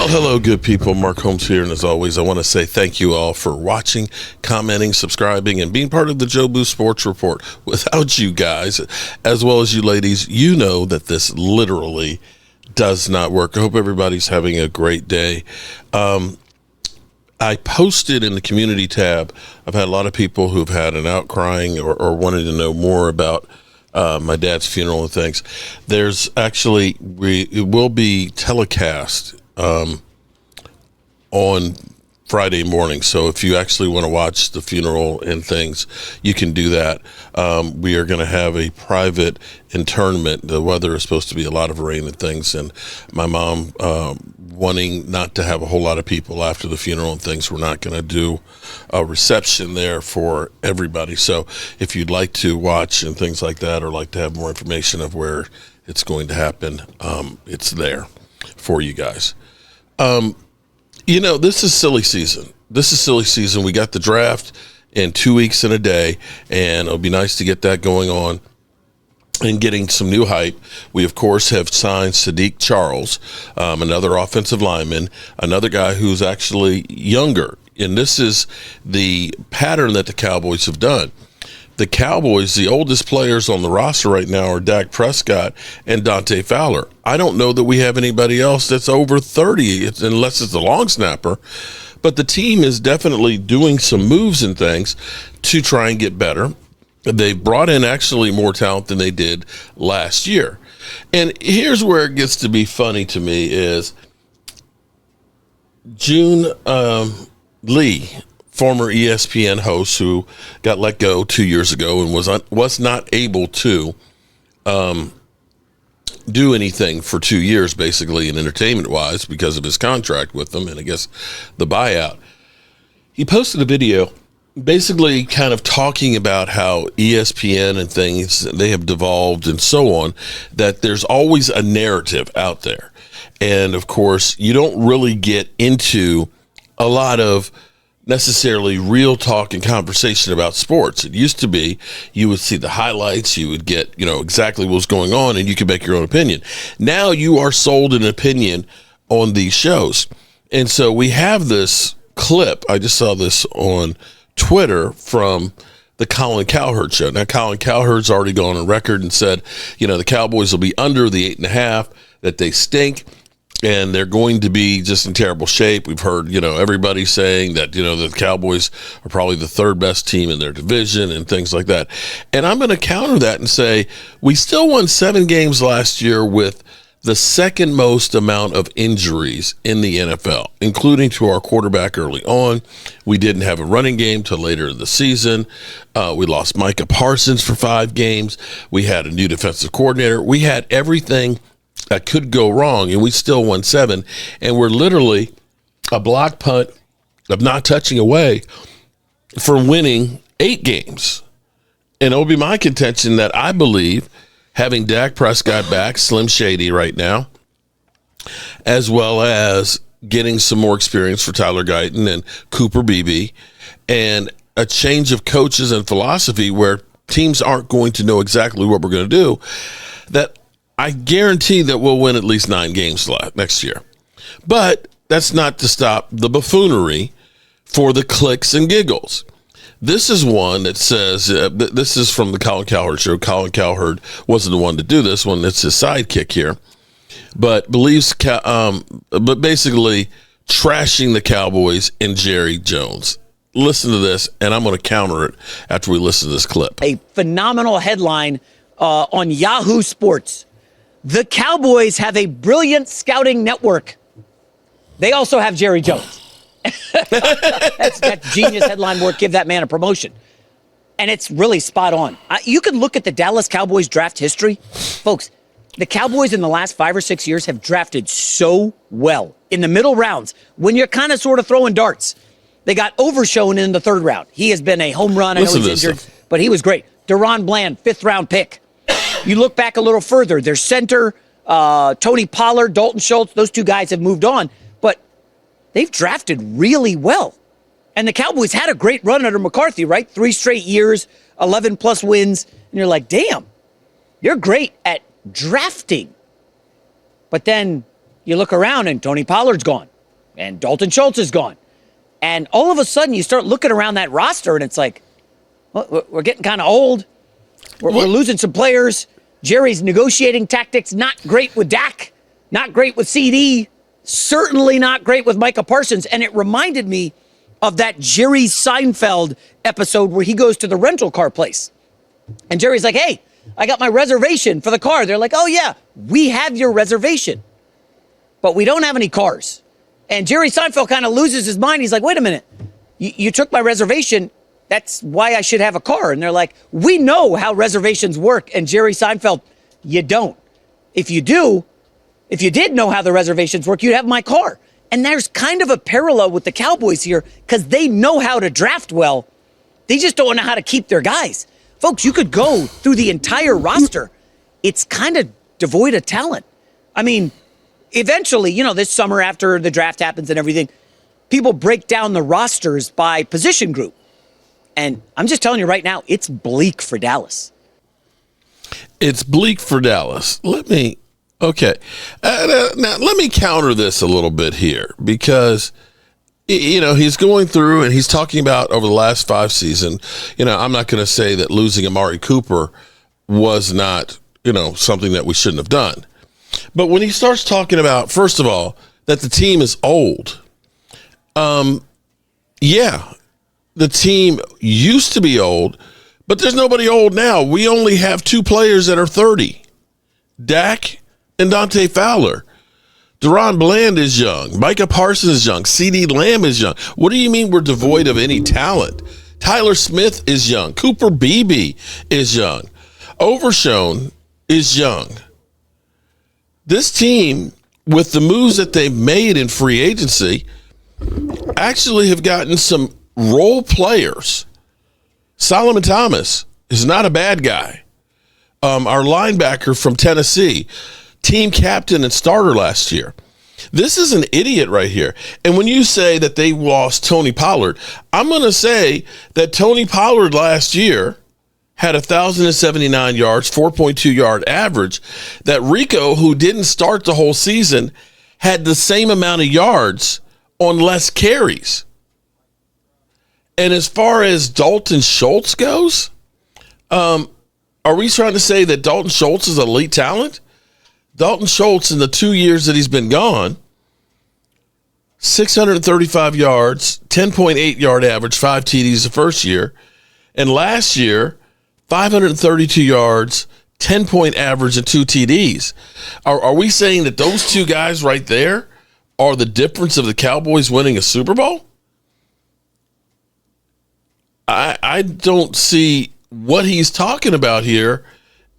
Well, hello, good people. Mark Holmes here, and as always, I want to say thank you all for watching, commenting, subscribing, and being part of the Joe Boo Sports Report. Without you guys, as well as you ladies, you know that this literally does not work. I hope everybody's having a great day. I posted in the community tab, I've had a lot of people who've had an outcrying or wanted to know more about my dad's funeral and things. There's actually, it will be telecast on Friday morning. So if you actually want to watch the funeral and things, you can do that. We are going to have a private internment. The weather is supposed to be a lot of rain and things, and my mom wanting not to have a whole lot of people after the funeral and things. We're not going to do a reception there for everybody. So if you'd like to watch and things like that, or like to have more information of where it's going to happen, it's there for you guys. You know, this is silly season. We got the draft in 2 weeks and a day, and it'll be nice to get that going on and getting some new hype. We, of course, have signed Sadiq Charles, another offensive lineman, another guy who's actually younger. And this is the pattern that the Cowboys have done. The Cowboys, the oldest players on the roster right now are Dak Prescott and Dante Fowler. I don't know that we have anybody else that's over 30, unless it's a long snapper. But the team is definitely doing some moves and things to try and get better. They've brought in actually more talent than they did last year. And here's where it gets to be funny to me is June Lee, former ESPN host who got let go 2 years ago and was not able to do anything for 2 years, basically, in entertainment-wise because of his contract with them and I guess the buyout. He posted a video basically kind of talking about how ESPN and things, they have devolved and so on, that there's always a narrative out there. And, of course, you don't really get into a lot of necessarily real talk and conversation about sports. It used to be you would see the highlights, you would get, exactly what was going on, and you could make your own opinion. Now you are sold an opinion on these shows. And so we have this clip. I just saw this on Twitter from the Colin Cowherd show. Now, Colin Cowherd's already gone on record and said, the Cowboys will be under the 8.5, that they stink, and they're going to be just in terrible shape. We've heard, everybody saying that, the Cowboys are probably the third best team in their division and things like that. And I'm going to counter that and say we still won 7 games last year with the second most amount of injuries in the NFL, including to our quarterback early on. We didn't have a running game till later in the season. We lost Micah Parsons for 5 games. We had a new defensive coordinator. We had everything that could go wrong, and we still won 7. And we're literally a block punt of not touching away from winning 8 games. And it'll be my contention that I believe having Dak Prescott back, Slim Shady right now, as well as getting some more experience for Tyler Guyton and Cooper Beebe, and a change of coaches and philosophy where teams aren't going to know exactly what we're going to do, that I guarantee that we'll win at least 9 games next year. But that's not to stop the buffoonery for the clicks and giggles. This is one that says, this is from the Colin Cowherd show. Colin Cowherd wasn't the one to do this one. It's his sidekick here. But but basically trashing the Cowboys and Jerry Jones. Listen to this, and I'm going to counter it after we listen to this clip. A phenomenal headline on Yahoo Sports. The Cowboys have a brilliant scouting network. They also have Jerry Jones. That's genius headline work. Give that man a promotion. And it's really spot on. You can look at the Dallas Cowboys draft history. Folks, the Cowboys in the last 5 or 6 years have drafted so well in the middle rounds when you're kind of sort of throwing darts. They got Overshown in the 3rd round. He has been a home run. I know he's injured, but he was great. Deron Bland, 5th round pick. You look back a little further, their center, Tony Pollard, Dalton Schultz, those 2 guys have moved on, but they've drafted really well. And the Cowboys had a great run under McCarthy, right? 3 straight years, 11-plus wins, and you're like, damn, you're great at drafting. But then you look around and Tony Pollard's gone. and Dalton Schultz is gone. And all of a sudden, you start looking around that roster, and it's like, well, we're getting kind of old. We're losing some players. Jerry's negotiating tactics, not great with Dak, not great with CD, certainly not great with Micah Parsons. And it reminded me of that Jerry Seinfeld episode where he goes to the rental car place. And Jerry's like, hey, I got my reservation for the car. They're like, oh, yeah, we have your reservation, but we don't have any cars. And Jerry Seinfeld kind of loses his mind. He's like, wait a minute, you took my reservation. That's why I should have a car. And they're like, we know how reservations work. And Jerry Seinfeld, you don't. If you did know how the reservations work, you'd have my car. And there's kind of a parallel with the Cowboys here because they know how to draft well. They just don't know how to keep their guys. Folks, you could go through the entire roster. It's kind of devoid of talent. I mean, eventually, this summer after the draft happens and everything, people break down the rosters by position group. And I'm just telling you right now, it's bleak for Dallas. It's bleak for Dallas. Okay. Now, let me counter this a little bit here because, he's going through and he's talking about over the last 5 seasons. I'm not going to say that losing Amari Cooper was not, something that we shouldn't have done. But when he starts talking about, first of all, that the team is old, yeah, the team used to be old, but there's nobody old now. We only have 2 players that are 30, Dak and Dante Fowler. Deron Bland is young. Micah Parsons is young. CD Lamb is young. What do you mean we're devoid of any talent? Tyler Smith is young. Cooper Beebe is young. Overshown is young. This team, with the moves that they've made in free agency, actually have gotten some role players. Solomon Thomas is not a bad guy. Our linebacker from Tennessee, team captain and starter last year. This is an idiot right here. And when you say that they lost Tony Pollard, I'm going to say that Tony Pollard last year had 1,079 yards, 4.2 yard average, that Rico, who didn't start the whole season, had the same amount of yards on less carries. And as far as Dalton Schultz goes, are we trying to say that Dalton Schultz is elite talent? Dalton Schultz, in the 2 years that he's been gone, 635 yards, 10.8 yard average, 5 TDs the first year. And last year, 532 yards, 10-point average, and 2 TDs. Are we saying that those 2 guys right there are the difference of the Cowboys winning a Super Bowl? I don't see what he's talking about here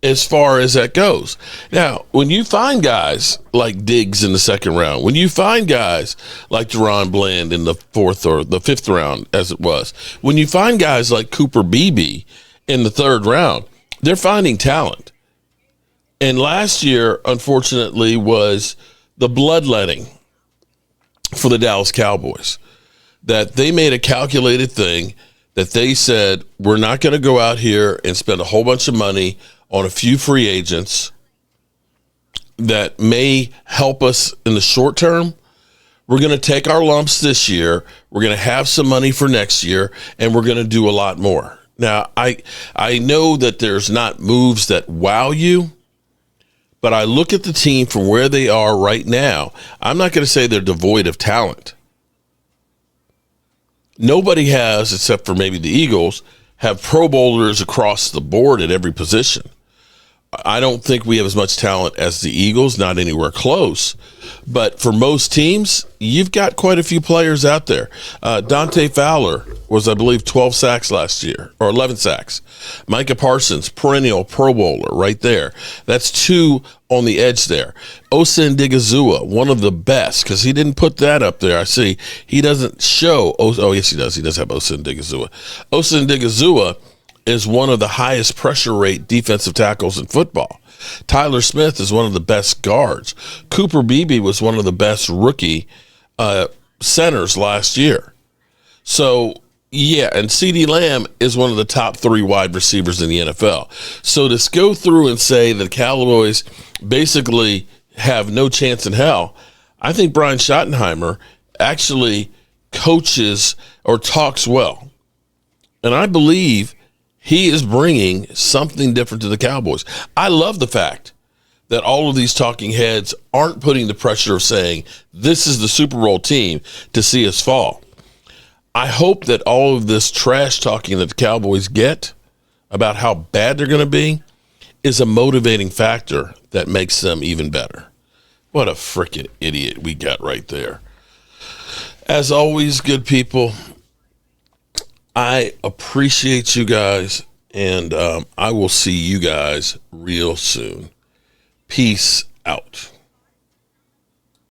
as far as that goes. Now, when you find guys like Diggs in the 2nd round, when you find guys like Deron Bland in the 4th or the 5th round, as it was, when you find guys like Cooper Beebe in the 3rd round, they're finding talent. And last year, unfortunately, was the bloodletting for the Dallas Cowboys. That they made a calculated thing that they said, we're not going to go out here and spend a whole bunch of money on a few free agents that may help us in the short term. We're going to take our lumps this year. We're going to have some money for next year, and we're going to do a lot more. Now, I know that there's not moves that wow you, but I look at the team from where they are right now. I'm not going to say they're devoid of talent. Nobody has, except for maybe the Eagles, have Pro Bowlers across the board at every position. I don't think we have as much talent as the Eagles, not anywhere close. But for most teams, you've got quite a few players out there. Dante Fowler was, I believe, 12 sacks last year, or 11 sacks. Micah Parsons, perennial Pro Bowler right there. That's 2 on the edge there. Osa Odighizuwa, one of the best, because he didn't put that up there. I see he doesn't show. Oh, yes, he does. He does have Osa Odighizuwa. Osa Odighizuwa is one of the highest pressure rate defensive tackles in football. Tyler Smith is one of the best guards. Cooper Beebe was one of the best rookie centers last year. So, yeah, and CD Lamb is one of the top 3 wide receivers in the NFL. So to go through and say the Cowboys basically have no chance in hell, I think Brian Schottenheimer actually coaches or talks well. And I believe he is bringing something different to the Cowboys. I love the fact that all of these talking heads aren't putting the pressure of saying, this is the Super Bowl team to see us fall. I hope that all of this trash talking that the Cowboys get about how bad they're going to be is a motivating factor that makes them even better. What a freaking idiot we got right there. As always, good people, I appreciate you guys, and I will see you guys real soon. Peace out.